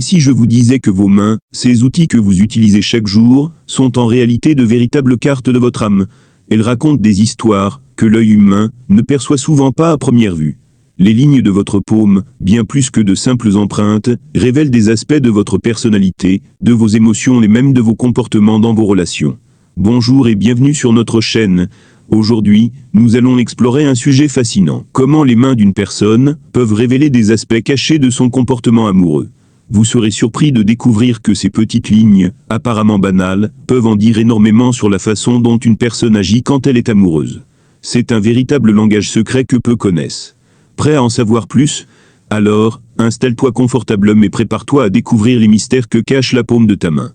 Et si je vous disais que vos mains, ces outils que vous utilisez chaque jour, sont en réalité de véritables cartes de votre âme? Elles racontent des histoires que l'œil humain ne perçoit souvent pas à première vue. Les lignes de votre paume, bien plus que de simples empreintes, révèlent des aspects de votre personnalité, de vos émotions et même de vos comportements dans vos relations. Bonjour et bienvenue sur notre chaîne. Aujourd'hui, nous allons explorer un sujet fascinant. Comment les mains d'une personne peuvent révéler des aspects cachés de son comportement amoureux. Vous serez surpris de découvrir que ces petites lignes, apparemment banales, peuvent en dire énormément sur la façon dont une personne agit quand elle est amoureuse. C'est un véritable langage secret que peu connaissent. Prêt à en savoir plus? Alors, installe-toi confortablement et prépare-toi à découvrir les mystères que cache la paume de ta main.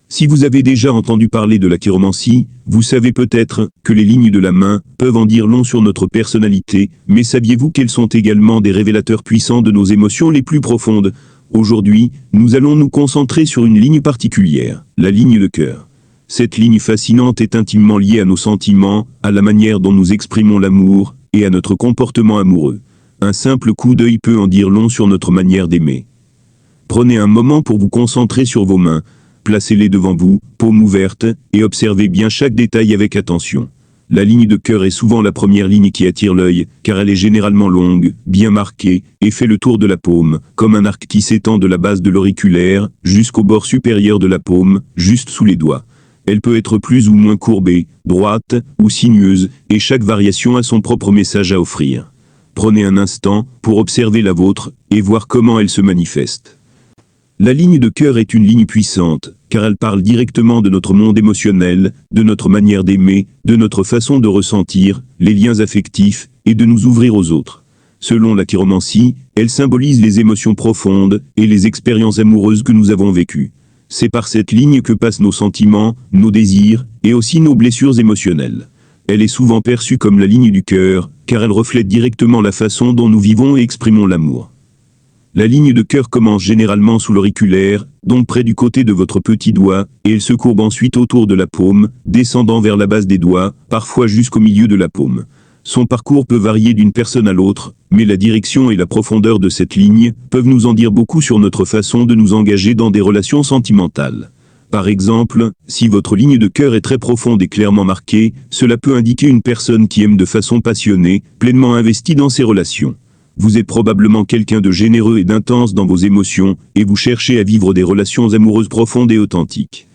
Si vous avez déjà entendu parler de la chiromancie, vous savez peut-être que les lignes de la main peuvent en dire long sur notre personnalité, mais saviez-vous qu'elles sont également des révélateurs puissants de nos émotions les plus profondes? Aujourd'hui, nous allons nous concentrer sur une ligne particulière, la ligne de cœur. Cette ligne fascinante est intimement liée à nos sentiments, à la manière dont nous exprimons l'amour, et à notre comportement amoureux. Un simple coup d'œil peut en dire long sur notre manière d'aimer. Prenez un moment pour vous concentrer sur vos mains, placez-les devant vous, paume ouverte, et observez bien chaque détail avec attention. La ligne de cœur est souvent la première ligne qui attire l'œil, car elle est généralement longue, bien marquée, et fait le tour de la paume, comme un arc qui s'étend de la base de l'auriculaire, jusqu'au bord supérieur de la paume, juste sous les doigts. Elle peut être plus ou moins courbée, droite, ou sinueuse, et chaque variation a son propre message à offrir. Prenez un instant pour observer la vôtre, et voir comment elle se manifeste. La ligne de cœur est une ligne puissante, car elle parle directement de notre monde émotionnel, de notre manière d'aimer, de notre façon de ressentir, les liens affectifs, et de nous ouvrir aux autres. Selon la chiromancie, elle symbolise les émotions profondes, et les expériences amoureuses que nous avons vécues. C'est par cette ligne que passent nos sentiments, nos désirs, et aussi nos blessures émotionnelles. Elle est souvent perçue comme la ligne du cœur, car elle reflète directement la façon dont nous vivons et exprimons l'amour. La ligne de cœur commence généralement sous l'auriculaire, donc près du côté de votre petit doigt, et elle se courbe ensuite autour de la paume, descendant vers la base des doigts, parfois jusqu'au milieu de la paume. Son parcours peut varier d'une personne à l'autre, mais la direction et la profondeur de cette ligne peuvent nous en dire beaucoup sur notre façon de nous engager dans des relations sentimentales. Par exemple, si votre ligne de cœur est très profonde et clairement marquée, cela peut indiquer une personne qui aime de façon passionnée, pleinement investie dans ses relations. Vous êtes probablement quelqu'un de généreux et d'intense dans vos émotions, et vous cherchez à vivre des relations amoureuses profondes et authentiques.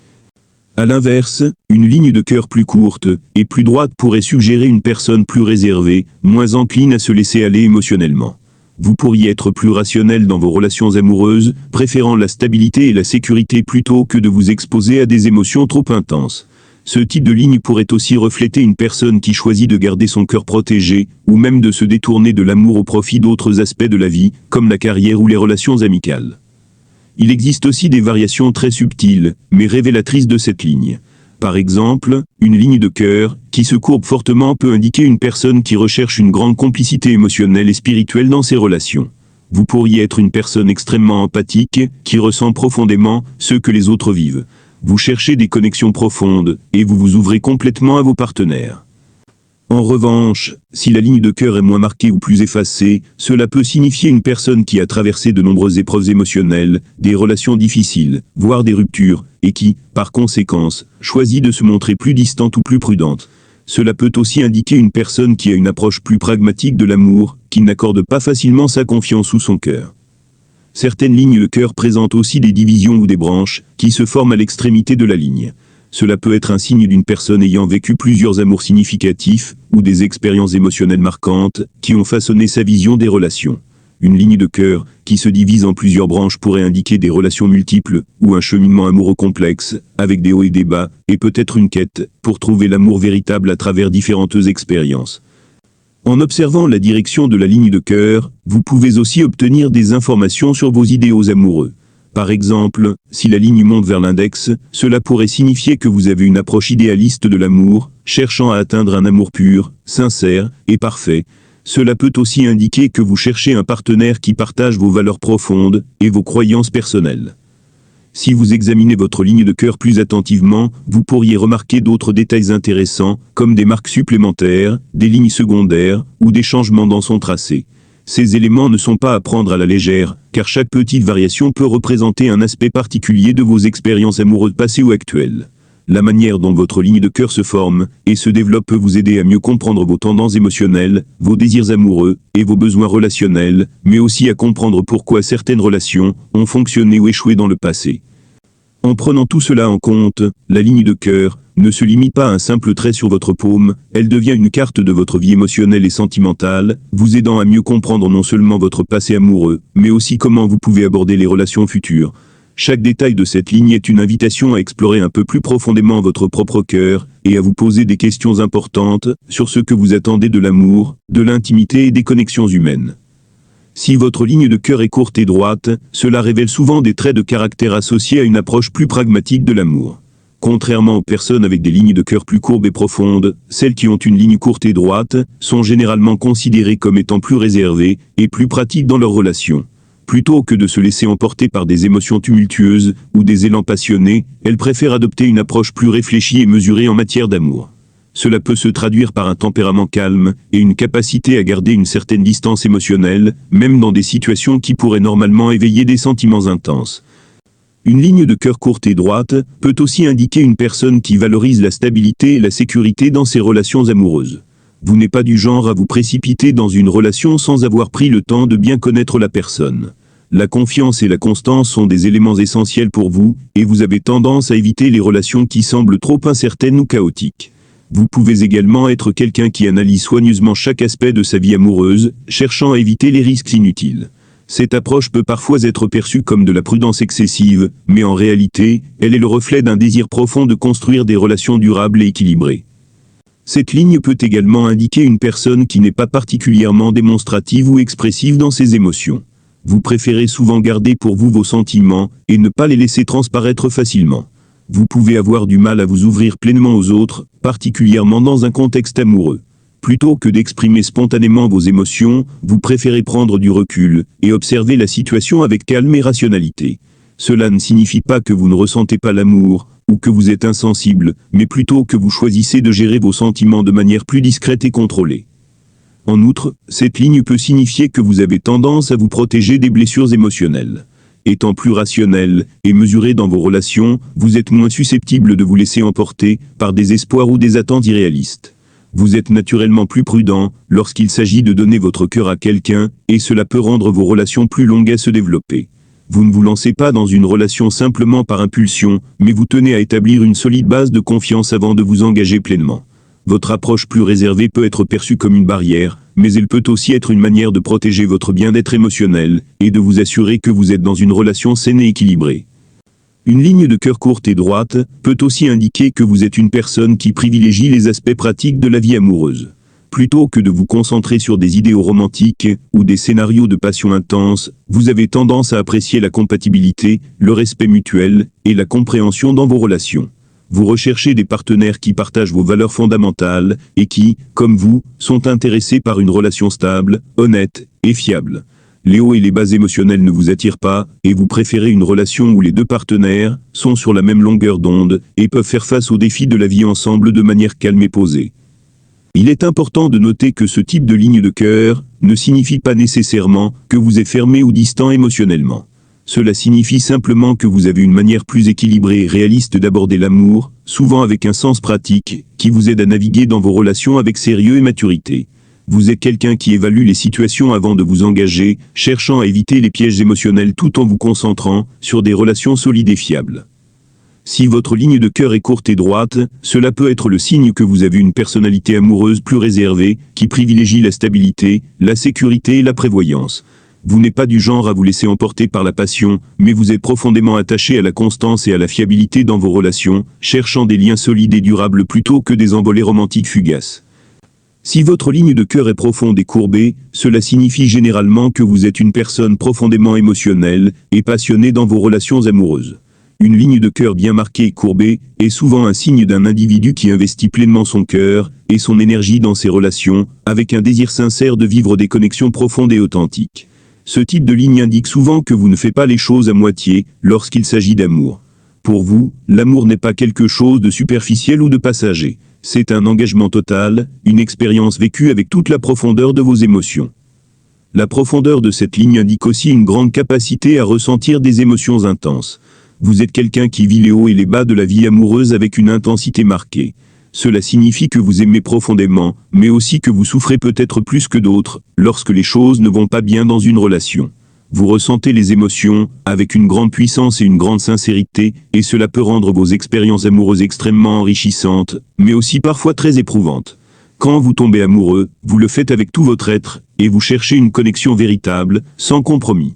A l'inverse, une ligne de cœur plus courte et plus droite pourrait suggérer une personne plus réservée, moins encline à se laisser aller émotionnellement. Vous pourriez être plus rationnel dans vos relations amoureuses, préférant la stabilité et la sécurité plutôt que de vous exposer à des émotions trop intenses. Ce type de ligne pourrait aussi refléter une personne qui choisit de garder son cœur protégé, ou même de se détourner de l'amour au profit d'autres aspects de la vie, comme la carrière ou les relations amicales. Il existe aussi des variations très subtiles, mais révélatrices de cette ligne. Par exemple, une ligne de cœur, qui se courbe fortement peut indiquer une personne qui recherche une grande complicité émotionnelle et spirituelle dans ses relations. Vous pourriez être une personne extrêmement empathique, qui ressent profondément ce que les autres vivent. Vous cherchez des connexions profondes, et vous vous ouvrez complètement à vos partenaires. En revanche, si la ligne de cœur est moins marquée ou plus effacée, cela peut signifier une personne qui a traversé de nombreuses épreuves émotionnelles, des relations difficiles, voire des ruptures, et qui, par conséquence, choisit de se montrer plus distante ou plus prudente. Cela peut aussi indiquer une personne qui a une approche plus pragmatique de l'amour, qui n'accorde pas facilement sa confiance ou son cœur. Certaines lignes de cœur présentent aussi des divisions ou des branches, qui se forment à l'extrémité de la ligne. Cela peut être un signe d'une personne ayant vécu plusieurs amours significatifs, ou des expériences émotionnelles marquantes, qui ont façonné sa vision des relations. Une ligne de cœur, qui se divise en plusieurs branches pourrait indiquer des relations multiples, ou un cheminement amoureux complexe, avec des hauts et des bas, et peut-être une quête, pour trouver l'amour véritable à travers différentes expériences. En observant la direction de la ligne de cœur, vous pouvez aussi obtenir des informations sur vos idéaux amoureux. Par exemple, si la ligne monte vers l'index, cela pourrait signifier que vous avez une approche idéaliste de l'amour, cherchant à atteindre un amour pur, sincère et parfait. Cela peut aussi indiquer que vous cherchez un partenaire qui partage vos valeurs profondes et vos croyances personnelles. Si vous examinez votre ligne de cœur plus attentivement, vous pourriez remarquer d'autres détails intéressants, comme des marques supplémentaires, des lignes secondaires, ou des changements dans son tracé. Ces éléments ne sont pas à prendre à la légère, car chaque petite variation peut représenter un aspect particulier de vos expériences amoureuses passées ou actuelles. La manière dont votre ligne de cœur se forme et se développe peut vous aider à mieux comprendre vos tendances émotionnelles, vos désirs amoureux et vos besoins relationnels, mais aussi à comprendre pourquoi certaines relations ont fonctionné ou échoué dans le passé. En prenant tout cela en compte, la ligne de cœur ne se limite pas à un simple trait sur votre paume, elle devient une carte de votre vie émotionnelle et sentimentale, vous aidant à mieux comprendre non seulement votre passé amoureux, mais aussi comment vous pouvez aborder les relations futures. Chaque détail de cette ligne est une invitation à explorer un peu plus profondément votre propre cœur, et à vous poser des questions importantes sur ce que vous attendez de l'amour, de l'intimité et des connexions humaines. Si votre ligne de cœur est courte et droite, cela révèle souvent des traits de caractère associés à une approche plus pragmatique de l'amour. Contrairement aux personnes avec des lignes de cœur plus courbes et profondes, celles qui ont une ligne courte et droite sont généralement considérées comme étant plus réservées et plus pratiques dans leurs relations. Plutôt que de se laisser emporter par des émotions tumultueuses ou des élans passionnés, elles préfèrent adopter une approche plus réfléchie et mesurée en matière d'amour. Cela peut se traduire par un tempérament calme et une capacité à garder une certaine distance émotionnelle, même dans des situations qui pourraient normalement éveiller des sentiments intenses. Une ligne de cœur courte et droite peut aussi indiquer une personne qui valorise la stabilité et la sécurité dans ses relations amoureuses. Vous n'êtes pas du genre à vous précipiter dans une relation sans avoir pris le temps de bien connaître la personne. La confiance et la constance sont des éléments essentiels pour vous, et vous avez tendance à éviter les relations qui semblent trop incertaines ou chaotiques. Vous pouvez également être quelqu'un qui analyse soigneusement chaque aspect de sa vie amoureuse, cherchant à éviter les risques inutiles. Cette approche peut parfois être perçue comme de la prudence excessive, mais en réalité, elle est le reflet d'un désir profond de construire des relations durables et équilibrées. Cette ligne peut également indiquer une personne qui n'est pas particulièrement démonstrative ou expressive dans ses émotions. Vous préférez souvent garder pour vous vos sentiments et ne pas les laisser transparaître facilement. Vous pouvez avoir du mal à vous ouvrir pleinement aux autres, particulièrement dans un contexte amoureux. Plutôt que d'exprimer spontanément vos émotions, vous préférez prendre du recul et observer la situation avec calme et rationalité. Cela ne signifie pas que vous ne ressentez pas l'amour, ou que vous êtes insensible, mais plutôt que vous choisissez de gérer vos sentiments de manière plus discrète et contrôlée. En outre, cette ligne peut signifier que vous avez tendance à vous protéger des blessures émotionnelles. Étant plus rationnel et mesuré dans vos relations, vous êtes moins susceptible de vous laisser emporter par des espoirs ou des attentes irréalistes. Vous êtes naturellement plus prudent lorsqu'il s'agit de donner votre cœur à quelqu'un, et cela peut rendre vos relations plus longues à se développer. Vous ne vous lancez pas dans une relation simplement par impulsion, mais vous tenez à établir une solide base de confiance avant de vous engager pleinement. Votre approche plus réservée peut être perçue comme une barrière, mais elle peut aussi être une manière de protéger votre bien-être émotionnel, et de vous assurer que vous êtes dans une relation saine et équilibrée. Une ligne de cœur courte et droite peut aussi indiquer que vous êtes une personne qui privilégie les aspects pratiques de la vie amoureuse. Plutôt que de vous concentrer sur des idéaux romantiques ou des scénarios de passion intense, vous avez tendance à apprécier la compatibilité, le respect mutuel et la compréhension dans vos relations. Vous recherchez des partenaires qui partagent vos valeurs fondamentales et qui, comme vous, sont intéressés par une relation stable, honnête et fiable. Les hauts et les bas émotionnels ne vous attirent pas, et vous préférez une relation où les deux partenaires sont sur la même longueur d'onde et peuvent faire face aux défis de la vie ensemble de manière calme et posée. Il est important de noter que ce type de ligne de cœur ne signifie pas nécessairement que vous êtes fermé ou distant émotionnellement. Cela signifie simplement que vous avez une manière plus équilibrée et réaliste d'aborder l'amour, souvent avec un sens pratique, qui vous aide à naviguer dans vos relations avec sérieux et maturité. Vous êtes quelqu'un qui évalue les situations avant de vous engager, cherchant à éviter les pièges émotionnels tout en vous concentrant sur des relations solides et fiables. Si votre ligne de cœur est courte et droite, cela peut être le signe que vous avez une personnalité amoureuse plus réservée, qui privilégie la stabilité, la sécurité et la prévoyance. Vous n'êtes pas du genre à vous laisser emporter par la passion, mais vous êtes profondément attaché à la constance et à la fiabilité dans vos relations, cherchant des liens solides et durables plutôt que des envolées romantiques fugaces. Si votre ligne de cœur est profonde et courbée, cela signifie généralement que vous êtes une personne profondément émotionnelle et passionnée dans vos relations amoureuses. Une ligne de cœur bien marquée et courbée est souvent un signe d'un individu qui investit pleinement son cœur et son énergie dans ses relations, avec un désir sincère de vivre des connexions profondes et authentiques. Ce type de ligne indique souvent que vous ne faites pas les choses à moitié lorsqu'il s'agit d'amour. Pour vous, l'amour n'est pas quelque chose de superficiel ou de passager. C'est un engagement total, une expérience vécue avec toute la profondeur de vos émotions. La profondeur de cette ligne indique aussi une grande capacité à ressentir des émotions intenses. Vous êtes quelqu'un qui vit les hauts et les bas de la vie amoureuse avec une intensité marquée. Cela signifie que vous aimez profondément, mais aussi que vous souffrez peut-être plus que d'autres, lorsque les choses ne vont pas bien dans une relation. Vous ressentez les émotions, avec une grande puissance et une grande sincérité, et cela peut rendre vos expériences amoureuses extrêmement enrichissantes, mais aussi parfois très éprouvantes. Quand vous tombez amoureux, vous le faites avec tout votre être, et vous cherchez une connexion véritable, sans compromis.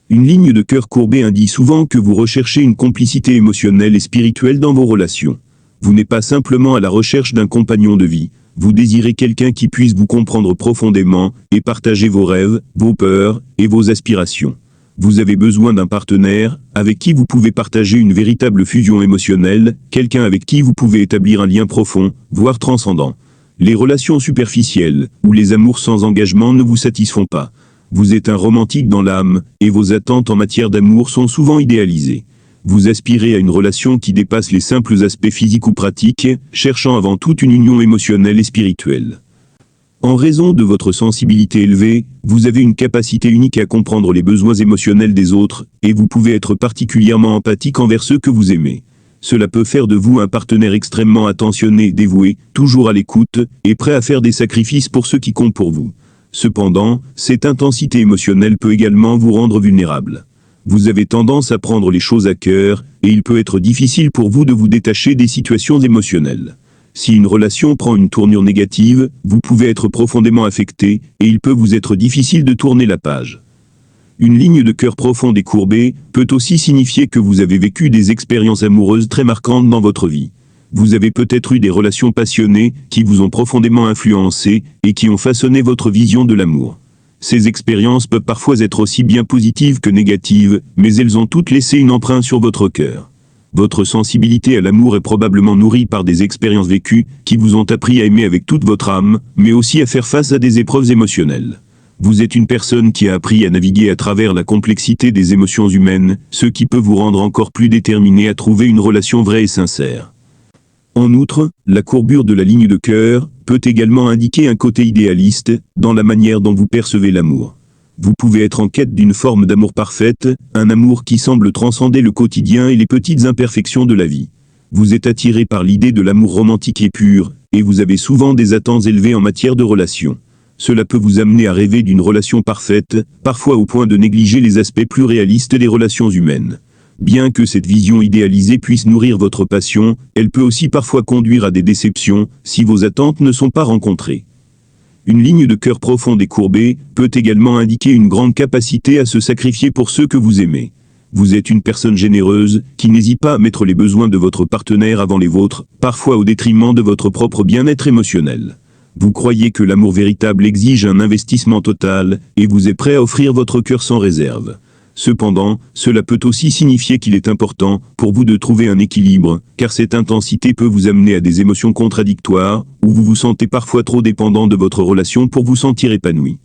Une ligne de cœur courbé indique souvent que vous recherchez une complicité émotionnelle et spirituelle dans vos relations. Vous n'êtes pas simplement à la recherche d'un compagnon de vie, vous désirez quelqu'un qui puisse vous comprendre profondément et partager vos rêves, vos peurs et vos aspirations. Vous avez besoin d'un partenaire avec qui vous pouvez partager une véritable fusion émotionnelle, quelqu'un avec qui vous pouvez établir un lien profond, voire transcendant. Les relations superficielles ou les amours sans engagement ne vous satisfont pas. Vous êtes un romantique dans l'âme, et vos attentes en matière d'amour sont souvent idéalisées. Vous aspirez à une relation qui dépasse les simples aspects physiques ou pratiques, cherchant avant tout une union émotionnelle et spirituelle. En raison de votre sensibilité élevée, vous avez une capacité unique à comprendre les besoins émotionnels des autres, et vous pouvez être particulièrement empathique envers ceux que vous aimez. Cela peut faire de vous un partenaire extrêmement attentionné, dévoué, toujours à l'écoute, et prêt à faire des sacrifices pour ceux qui comptent pour vous. Cependant, cette intensité émotionnelle peut également vous rendre vulnérable. Vous avez tendance à prendre les choses à cœur, et il peut être difficile pour vous de vous détacher des situations émotionnelles. Si une relation prend une tournure négative, vous pouvez être profondément affecté, et il peut vous être difficile de tourner la page. Une ligne de cœur profonde et courbée peut aussi signifier que vous avez vécu des expériences amoureuses très marquantes dans votre vie. Vous avez peut-être eu des relations passionnées qui vous ont profondément influencé et qui ont façonné votre vision de l'amour. Ces expériences peuvent parfois être aussi bien positives que négatives, mais elles ont toutes laissé une empreinte sur votre cœur. Votre sensibilité à l'amour est probablement nourrie par des expériences vécues qui vous ont appris à aimer avec toute votre âme, mais aussi à faire face à des épreuves émotionnelles. Vous êtes une personne qui a appris à naviguer à travers la complexité des émotions humaines, ce qui peut vous rendre encore plus déterminé à trouver une relation vraie et sincère. En outre, la courbure de la ligne de cœur peut également indiquer un côté idéaliste dans la manière dont vous percevez l'amour. Vous pouvez être en quête d'une forme d'amour parfaite, un amour qui semble transcender le quotidien et les petites imperfections de la vie. Vous êtes attiré par l'idée de l'amour romantique et pur, et vous avez souvent des attentes élevées en matière de relations. Cela peut vous amener à rêver d'une relation parfaite, parfois au point de négliger les aspects plus réalistes des relations humaines. Bien que cette vision idéalisée puisse nourrir votre passion, elle peut aussi parfois conduire à des déceptions si vos attentes ne sont pas rencontrées. Une ligne de cœur profonde et courbée peut également indiquer une grande capacité à se sacrifier pour ceux que vous aimez. Vous êtes une personne généreuse qui n'hésite pas à mettre les besoins de votre partenaire avant les vôtres, parfois au détriment de votre propre bien-être émotionnel. Vous croyez que l'amour véritable exige un investissement total, et vous êtes prêt à offrir votre cœur sans réserve. Cependant, cela peut aussi signifier qu'il est important pour vous de trouver un équilibre, car cette intensité peut vous amener à des émotions contradictoires, où vous vous sentez parfois trop dépendant de votre relation pour vous sentir épanoui.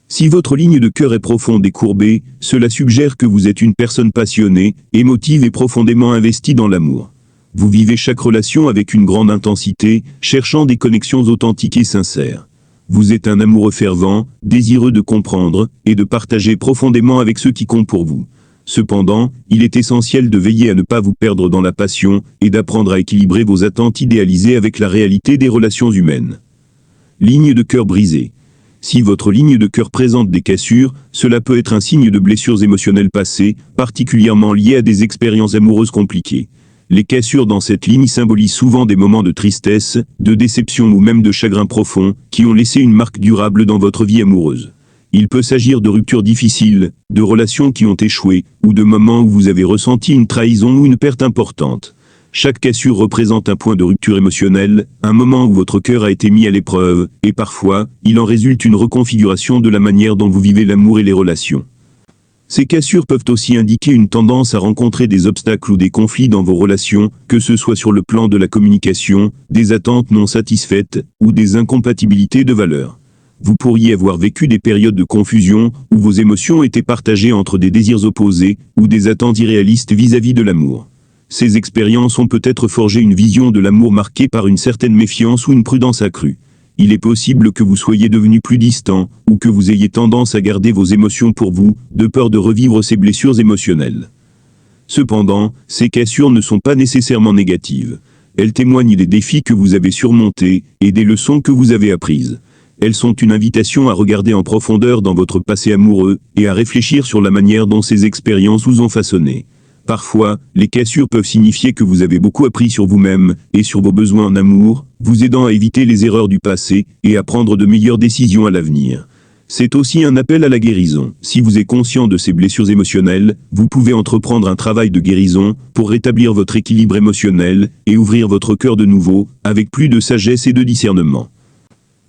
Si votre ligne de cœur est profonde et courbée, cela suggère que vous êtes une personne passionnée, émotive et profondément investie dans l'amour. Vous vivez chaque relation avec une grande intensité, cherchant des connexions authentiques et sincères. Vous êtes un amoureux fervent, désireux de comprendre et de partager profondément avec ceux qui comptent pour vous. Cependant, il est essentiel de veiller à ne pas vous perdre dans la passion et d'apprendre à équilibrer vos attentes idéalisées avec la réalité des relations humaines. Ligne de cœur brisée. Si votre ligne de cœur présente des cassures, cela peut être un signe de blessures émotionnelles passées, particulièrement liées à des expériences amoureuses compliquées. Les cassures dans cette ligne symbolisent souvent des moments de tristesse, de déception ou même de chagrin profond, qui ont laissé une marque durable dans votre vie amoureuse. Il peut s'agir de ruptures difficiles, de relations qui ont échoué, ou de moments où vous avez ressenti une trahison ou une perte importante. Chaque cassure représente un point de rupture émotionnelle, un moment où votre cœur a été mis à l'épreuve, et parfois, il en résulte une reconfiguration de la manière dont vous vivez l'amour et les relations. Ces cassures peuvent aussi indiquer une tendance à rencontrer des obstacles ou des conflits dans vos relations, que ce soit sur le plan de la communication, des attentes non satisfaites, ou des incompatibilités de valeurs. Vous pourriez avoir vécu des périodes de confusion, où vos émotions étaient partagées entre des désirs opposés, ou des attentes irréalistes vis-à-vis de l'amour. Ces expériences ont peut-être forgé une vision de l'amour marquée par une certaine méfiance ou une prudence accrue. Il est possible que vous soyez devenu plus distant, ou que vous ayez tendance à garder vos émotions pour vous, de peur de revivre ces blessures émotionnelles. Cependant, ces cassures ne sont pas nécessairement négatives. Elles témoignent des défis que vous avez surmontés, et des leçons que vous avez apprises. Elles sont une invitation à regarder en profondeur dans votre passé amoureux, et à réfléchir sur la manière dont ces expériences vous ont façonné. Parfois, les cassures peuvent signifier que vous avez beaucoup appris sur vous-même, et sur vos besoins en amour, vous aidant à éviter les erreurs du passé, et à prendre de meilleures décisions à l'avenir. C'est aussi un appel à la guérison. Si vous êtes conscient de ces blessures émotionnelles, vous pouvez entreprendre un travail de guérison, pour rétablir votre équilibre émotionnel, et ouvrir votre cœur de nouveau, avec plus de sagesse et de discernement.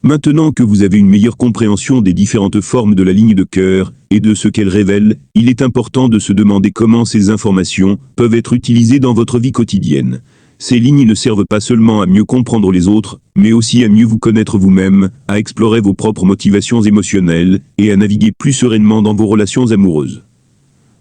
Maintenant que vous avez une meilleure compréhension des différentes formes de la ligne de cœur, et de ce qu'elle révèle, il est important de se demander comment ces informations peuvent être utilisées dans votre vie quotidienne. Ces lignes ne servent pas seulement à mieux comprendre les autres, mais aussi à mieux vous connaître vous-même, à explorer vos propres motivations émotionnelles, et à naviguer plus sereinement dans vos relations amoureuses.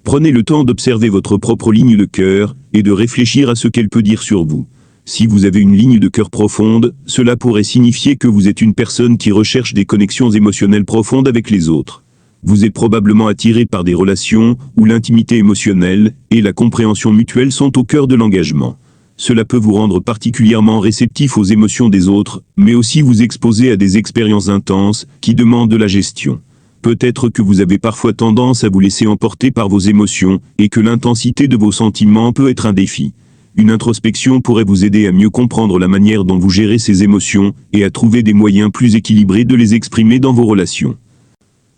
Prenez le temps d'observer votre propre ligne de cœur, et de réfléchir à ce qu'elle peut dire sur vous. Si vous avez une ligne de cœur profonde, cela pourrait signifier que vous êtes une personne qui recherche des connexions émotionnelles profondes avec les autres. Vous êtes probablement attiré par des relations où l'intimité émotionnelle et la compréhension mutuelle sont au cœur de l'engagement. Cela peut vous rendre particulièrement réceptif aux émotions des autres, mais aussi vous exposer à des expériences intenses qui demandent de la gestion. Peut-être que vous avez parfois tendance à vous laisser emporter par vos émotions et que l'intensité de vos sentiments peut être un défi. Une introspection pourrait vous aider à mieux comprendre la manière dont vous gérez ces émotions et à trouver des moyens plus équilibrés de les exprimer dans vos relations.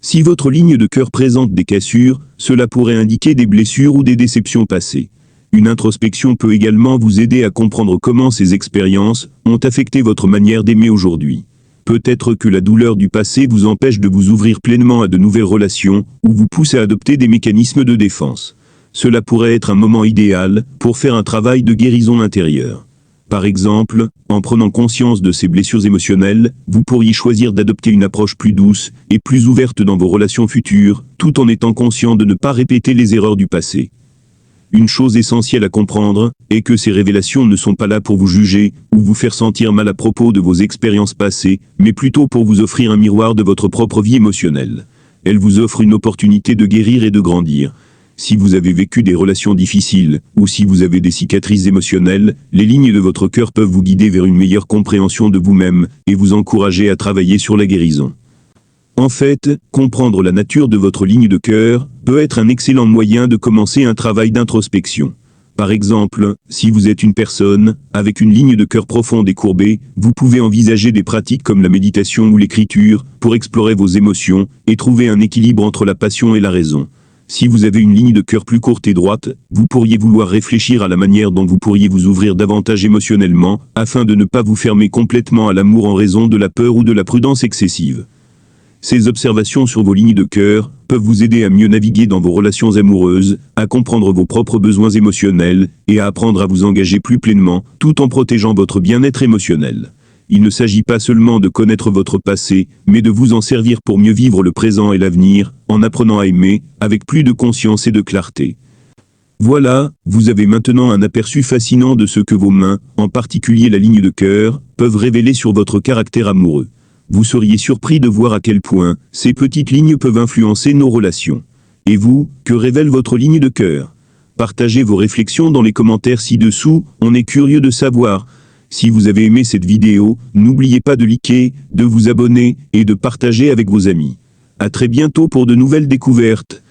Si votre ligne de cœur présente des cassures, cela pourrait indiquer des blessures ou des déceptions passées. Une introspection peut également vous aider à comprendre comment ces expériences ont affecté votre manière d'aimer aujourd'hui. Peut-être que la douleur du passé vous empêche de vous ouvrir pleinement à de nouvelles relations ou vous pousse à adopter des mécanismes de défense. Cela pourrait être un moment idéal pour faire un travail de guérison intérieure. Par exemple, en prenant conscience de ces blessures émotionnelles, vous pourriez choisir d'adopter une approche plus douce et plus ouverte dans vos relations futures, tout en étant conscient de ne pas répéter les erreurs du passé. Une chose essentielle à comprendre est que ces révélations ne sont pas là pour vous juger ou vous faire sentir mal à propos de vos expériences passées, mais plutôt pour vous offrir un miroir de votre propre vie émotionnelle. Elles vous offrent une opportunité de guérir et de grandir. Si vous avez vécu des relations difficiles, ou si vous avez des cicatrices émotionnelles, les lignes de votre cœur peuvent vous guider vers une meilleure compréhension de vous-même, et vous encourager à travailler sur la guérison. En fait, comprendre la nature de votre ligne de cœur peut être un excellent moyen de commencer un travail d'introspection. Par exemple, si vous êtes une personne avec une ligne de cœur profonde et courbée, vous pouvez envisager des pratiques comme la méditation ou l'écriture pour explorer vos émotions et trouver un équilibre entre la passion et la raison. Si vous avez une ligne de cœur plus courte et droite, vous pourriez vouloir réfléchir à la manière dont vous pourriez vous ouvrir davantage émotionnellement, afin de ne pas vous fermer complètement à l'amour en raison de la peur ou de la prudence excessive. Ces observations sur vos lignes de cœur peuvent vous aider à mieux naviguer dans vos relations amoureuses, à comprendre vos propres besoins émotionnels, et à apprendre à vous engager plus pleinement, tout en protégeant votre bien-être émotionnel. Il ne s'agit pas seulement de connaître votre passé, mais de vous en servir pour mieux vivre le présent et l'avenir, en apprenant à aimer, avec plus de conscience et de clarté. Voilà, vous avez maintenant un aperçu fascinant de ce que vos mains, en particulier la ligne de cœur, peuvent révéler sur votre caractère amoureux. Vous seriez surpris de voir à quel point ces petites lignes peuvent influencer nos relations. Et vous, que révèle votre ligne de cœur? Partagez vos réflexions dans les commentaires ci-dessous, on est curieux de savoir. Si vous avez aimé cette vidéo, n'oubliez pas de liker, de vous abonner et de partager avec vos amis. À très bientôt pour de nouvelles découvertes.